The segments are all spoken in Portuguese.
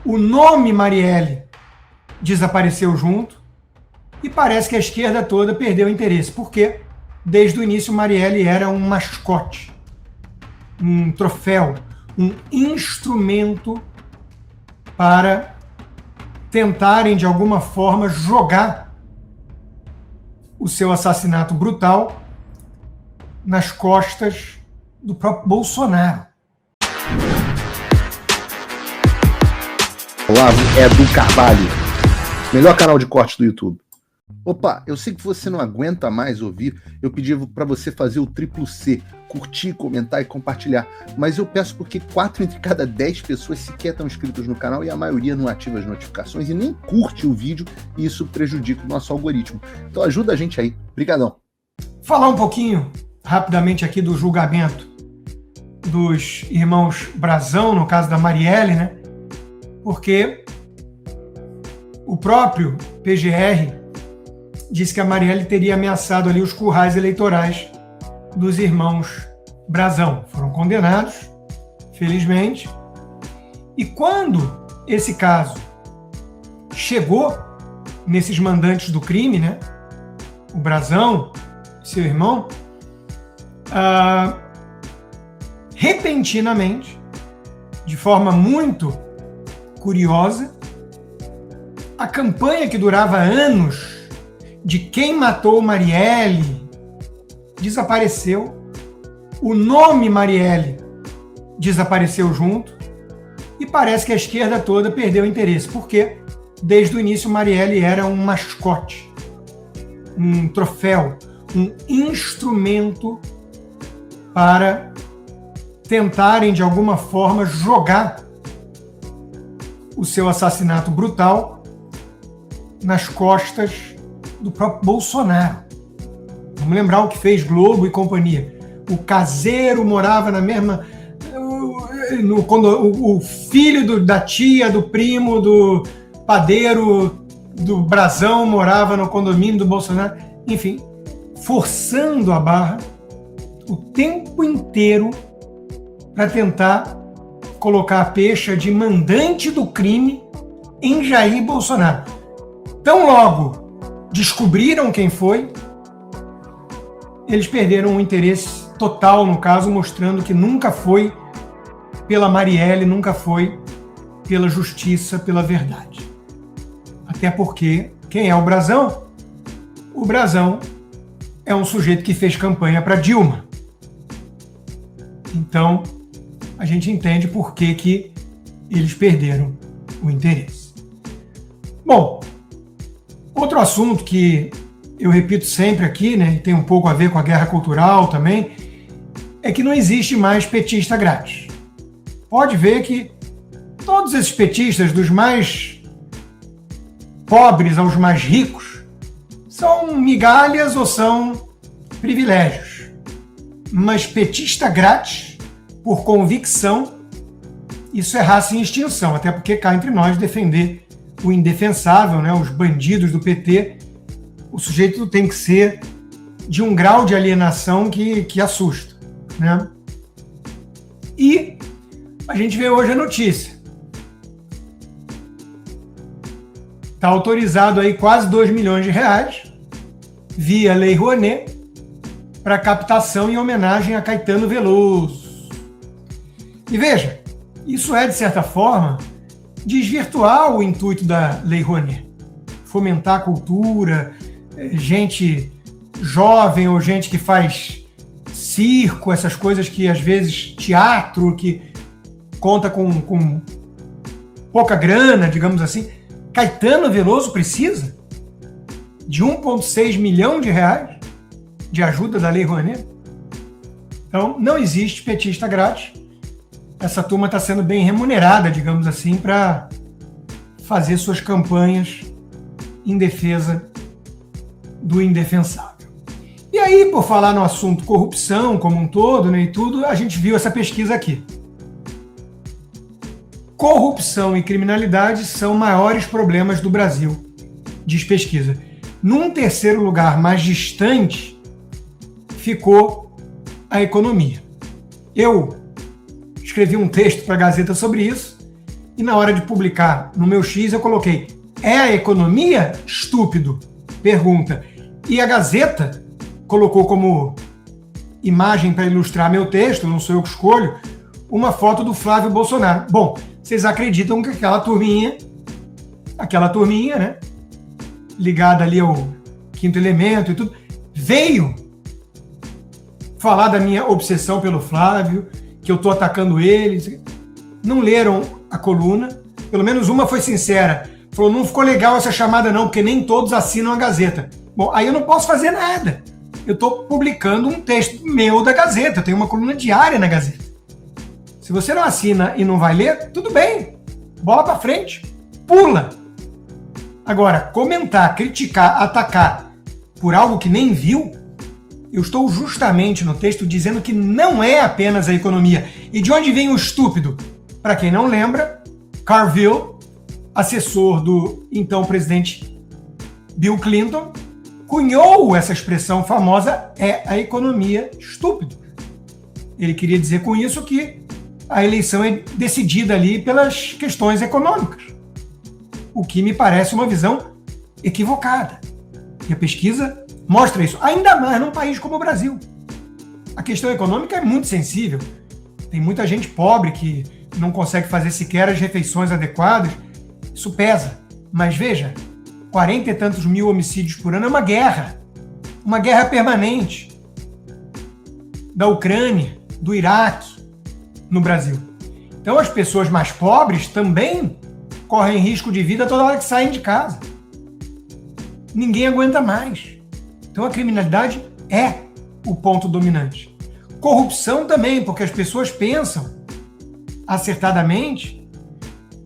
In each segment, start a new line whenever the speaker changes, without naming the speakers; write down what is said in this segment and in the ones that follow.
O nome Marielle desapareceu junto e parece que a esquerda toda perdeu interesse, porque desde o início Marielle era um mascote, um troféu, um instrumento para tentarem de alguma forma jogar o seu assassinato brutal nas costas do próprio Bolsonaro.
Olavo Edu Carvalho, melhor canal de corte do YouTube. Opa, eu sei que você não aguenta mais ouvir, eu pedi para você fazer o triplo C, curtir, comentar e compartilhar, mas eu peço porque 4 entre cada 10 pessoas sequer estão inscritos no canal e a maioria não ativa as notificações e nem curte o vídeo e isso prejudica o nosso algoritmo. Então ajuda a gente aí, brigadão.
Falar um pouquinho rapidamente aqui do julgamento dos irmãos Brazão, no caso da Marielle, né? Porque o próprio PGR disse que a Marielle teria ameaçado ali os currais eleitorais dos irmãos Brazão. Foram condenados, felizmente. E quando esse caso chegou nesses mandantes do crime, né? O Brazão, seu irmão, repentinamente, de forma muito curiosa, a campanha que durava anos de quem matou Marielle desapareceu, o nome Marielle desapareceu junto e parece que a esquerda toda perdeu interesse, porque desde o início Marielle era um mascote, um troféu, um instrumento para tentarem de alguma forma jogar o seu assassinato brutal nas costas do próprio Bolsonaro. Vamos lembrar o que fez Globo e companhia. O caseiro morava na mesma... o filho da tia, do primo, do padeiro, do Brazão morava no condomínio do Bolsonaro. Enfim, forçando a barra o tempo inteiro para tentar colocar a pecha de mandante do crime em Jair Bolsonaro. Tão logo descobriram quem foi, eles perderam o interesse total no caso, mostrando que nunca foi pela Marielle, nunca foi pela justiça, pela verdade. Até porque, quem é o Brazão? O Brazão é um sujeito que fez campanha para Dilma. Então, a gente entende por que eles perderam o interesse. Bom, outro assunto que eu repito sempre aqui, né, e tem um pouco a ver com a guerra cultural também, é que não existe mais petista grátis. Pode ver que todos esses petistas, dos mais pobres aos mais ricos, são migalhas ou são privilégios. Mas petista grátis, por convicção, isso é raça em extinção, até porque cá entre nós defender o indefensável, né, os bandidos do PT, o sujeito tem que ser de um grau de alienação que assusta, né? E a gente vê hoje a notícia. Está autorizado aí quase 2 milhões de reais via Lei Rouanet para captação em homenagem a Caetano Veloso. E veja, isso é, de certa forma, desvirtuar o intuito da Lei Rouanet. Fomentar a cultura, gente jovem ou gente que faz circo, essas coisas que, às vezes, teatro, que conta com pouca grana, digamos assim. Caetano Veloso precisa de 1,6 milhão de reais de ajuda da Lei Rouanet. Então, não existe petista grátis. Essa turma está sendo bem remunerada, digamos assim, para fazer suas campanhas em defesa do indefensável. E aí, por falar no assunto corrupção como um todo, né, e tudo, a gente viu essa pesquisa aqui. Corrupção e criminalidade são maiores problemas do Brasil, diz pesquisa. Num terceiro lugar mais distante, ficou a economia. Eu escrevi um texto para a Gazeta sobre isso E na hora de publicar no meu X eu coloquei: é a economia? Estúpido. Pergunta. E a Gazeta colocou como imagem para ilustrar meu texto, não sou eu que escolho, uma foto do Flávio Bolsonaro. Bom, vocês acreditam que aquela turminha, né, ligada ali ao Quinto Elemento e tudo, veio falar da minha obsessão pelo Flávio, que eu tô atacando ele. Não leram a coluna, pelo menos uma foi sincera, falou: não ficou legal essa chamada não, porque nem todos assinam a Gazeta. Bom, aí eu não posso fazer nada. Eu estou publicando um texto meu da Gazeta, eu tenho uma coluna diária na Gazeta. Se você não assina e não vai ler, tudo bem, bola para frente, pula. Agora, comentar, criticar, atacar por algo que nem viu, eu estou justamente no texto dizendo que não é apenas a economia. E de onde vem o estúpido? Para quem não lembra, Carville, assessor do então presidente Bill Clinton, cunhou essa expressão famosa, é a economia estúpido. Ele queria dizer com isso que a eleição é decidida ali pelas questões econômicas, o que me parece uma visão equivocada. E a pesquisa mostra isso, ainda mais num país como o Brasil. A questão econômica é muito sensível. Tem muita gente pobre que não consegue fazer sequer as refeições adequadas. Isso pesa. Mas veja, 40 e tantos mil homicídios por ano é uma guerra permanente da Ucrânia, do Iraque, no Brasil. Então as pessoas mais pobres também correm risco de vida toda hora que saem de casa. Ninguém aguenta mais. Então a criminalidade é o ponto dominante. Corrupção também, porque as pessoas pensam acertadamente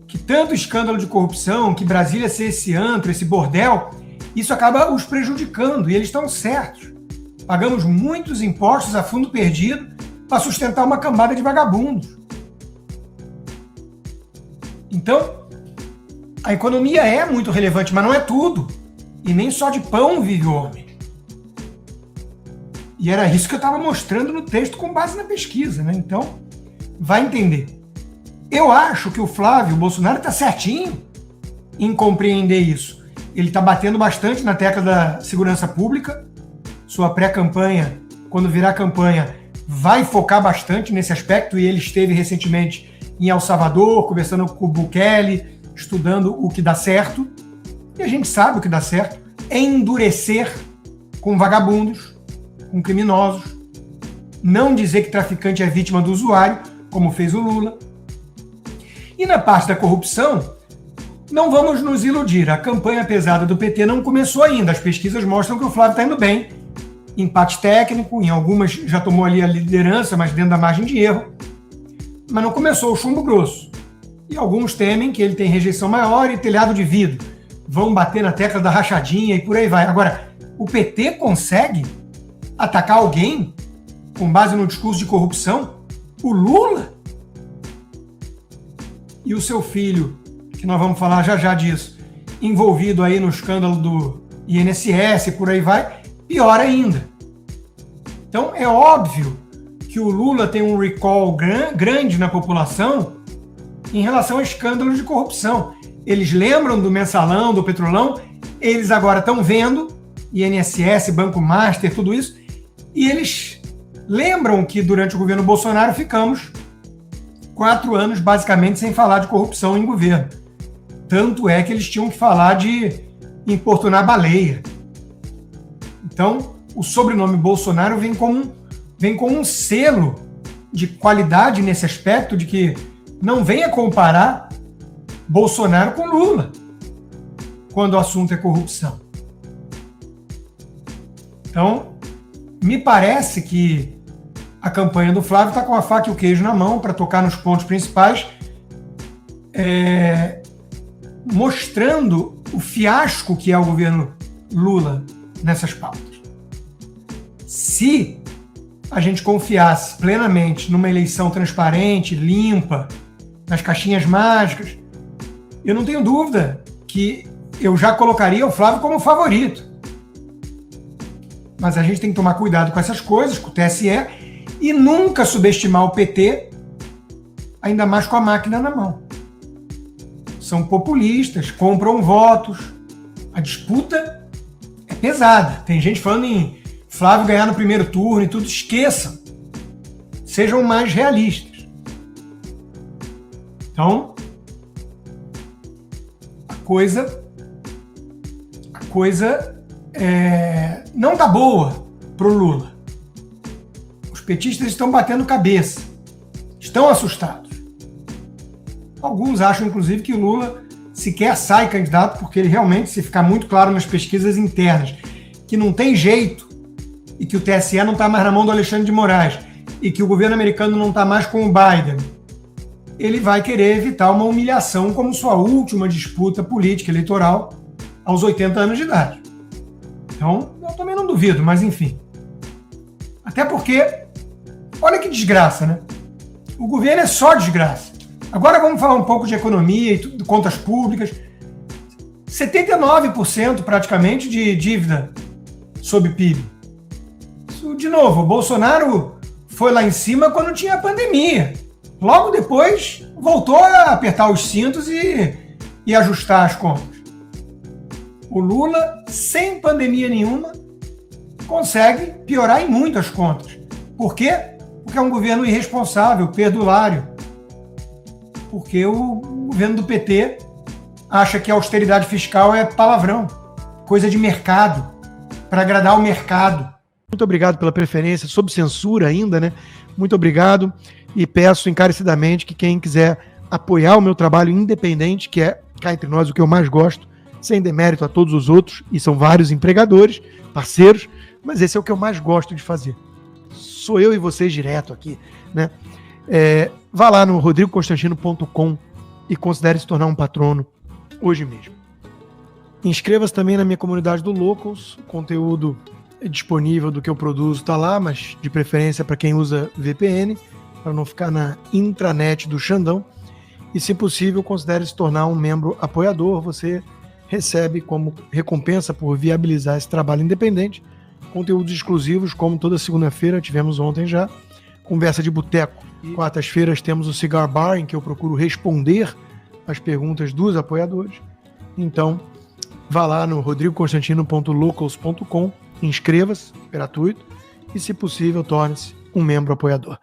que tanto escândalo de corrupção, que Brasília ser esse antro, esse bordel, isso acaba os prejudicando, e eles estão certos. Pagamos muitos impostos a fundo perdido para sustentar uma cambada de vagabundos. Então, a economia é muito relevante, mas não é tudo. E nem só de pão vive o homem. E era isso que eu estava mostrando no texto com base na pesquisa, né? Então, vai entender. Eu acho que o Flávio Bolsonaro está certinho em compreender isso. Ele está batendo bastante na tecla da segurança pública. Sua pré-campanha, quando virar campanha, vai focar bastante nesse aspecto, e ele esteve recentemente em El Salvador, conversando com o Bukele, estudando o que dá certo. E a gente sabe o que dá certo é endurecer com vagabundos, com criminosos, não dizer que traficante é vítima do usuário, como fez o Lula. E na parte da corrupção, não vamos nos iludir, a campanha pesada do PT não começou ainda, as pesquisas mostram que o Flávio está indo bem, empate técnico, em algumas já tomou ali a liderança, mas dentro da margem de erro, mas não começou o chumbo grosso. E alguns temem que ele tem rejeição maior e telhado de vidro, vão bater na tecla da rachadinha e por aí vai. Agora, o PT consegue atacar alguém com base no discurso de corrupção? O Lula? E o seu filho, que nós vamos falar já já disso, envolvido aí no escândalo do INSS e por aí vai, pior ainda. Então é óbvio que o Lula tem um recall grande na população em relação a escândalos de corrupção. Eles lembram do Mensalão, do Petrolão, eles agora estão vendo INSS, Banco Master, tudo isso, e eles lembram que durante o governo Bolsonaro ficamos 4 anos basicamente sem falar de corrupção em governo. Tanto é que eles tinham que falar de importunar baleia. Então, o sobrenome Bolsonaro vem com um selo de qualidade nesse aspecto, de que não venha comparar Bolsonaro com Lula quando o assunto é corrupção. Então, me parece que a campanha do Flávio está com a faca e o queijo na mão para tocar nos pontos principais, mostrando o fiasco que é o governo Lula nessas pautas. Se a gente confiasse plenamente numa eleição transparente, limpa, nas caixinhas mágicas, eu não tenho dúvida que eu já colocaria o Flávio como favorito. Mas a gente tem que tomar cuidado com essas coisas, com o TSE, e nunca subestimar o PT, ainda mais com a máquina na mão. são populistas, compram votos. A disputa é pesada. Tem gente falando em Flávio ganhar no primeiro turno e tudo. Esqueçam. Sejam mais realistas. Então, a coisa não tá boa pro Lula. Os petistas estão batendo cabeça. Estão assustados. Alguns acham, inclusive, que o Lula sequer sai candidato, porque ele realmente, se ficar muito claro nas pesquisas internas, que não tem jeito e que o TSE não está mais na mão do Alexandre de Moraes e que o governo americano não está mais com o Biden, ele vai querer evitar uma humilhação como sua última disputa política eleitoral aos 80 anos de idade. Então, eu também não duvido, mas enfim. Até porque, olha que desgraça, né? O governo é só desgraça. Agora vamos falar um pouco de economia e de contas públicas. 79% praticamente de dívida sob PIB. Isso, de novo, o Bolsonaro foi lá em cima quando tinha a pandemia. Logo depois voltou a apertar os cintos e ajustar as contas. O Lula, sem pandemia nenhuma, consegue piorar em muito as contas. Por quê? Porque é um governo irresponsável, perdulário. Porque o governo do PT acha que a austeridade fiscal é palavrão, coisa de mercado, para agradar o mercado. Muito obrigado pela preferência, sob censura ainda, né? Muito obrigado e peço encarecidamente que quem quiser apoiar o meu trabalho independente, que é, cá entre nós, o que eu mais gosto, sem demérito a todos os outros, e são vários empregadores, parceiros, mas esse é o que eu mais gosto de fazer. Sou eu e vocês direto aqui, né? Vá lá no rodrigoconstantino.com e considere se tornar um patrono hoje mesmo. Inscreva-se também na minha comunidade do Locals, o conteúdo disponível do que eu produzo está lá, mas de preferência para quem usa VPN, para não ficar na intranet do Xandão. E se possível, considere se tornar um membro apoiador. Você recebe como recompensa por viabilizar esse trabalho independente conteúdos exclusivos, como toda segunda-feira, tivemos ontem já, conversa de boteco. Quartas-feiras temos o Cigar Bar, em que eu procuro responder as perguntas dos apoiadores. Então, vá lá no rodrigoconstantino.locals.com, inscreva-se, gratuito, e se possível, torne-se um membro apoiador.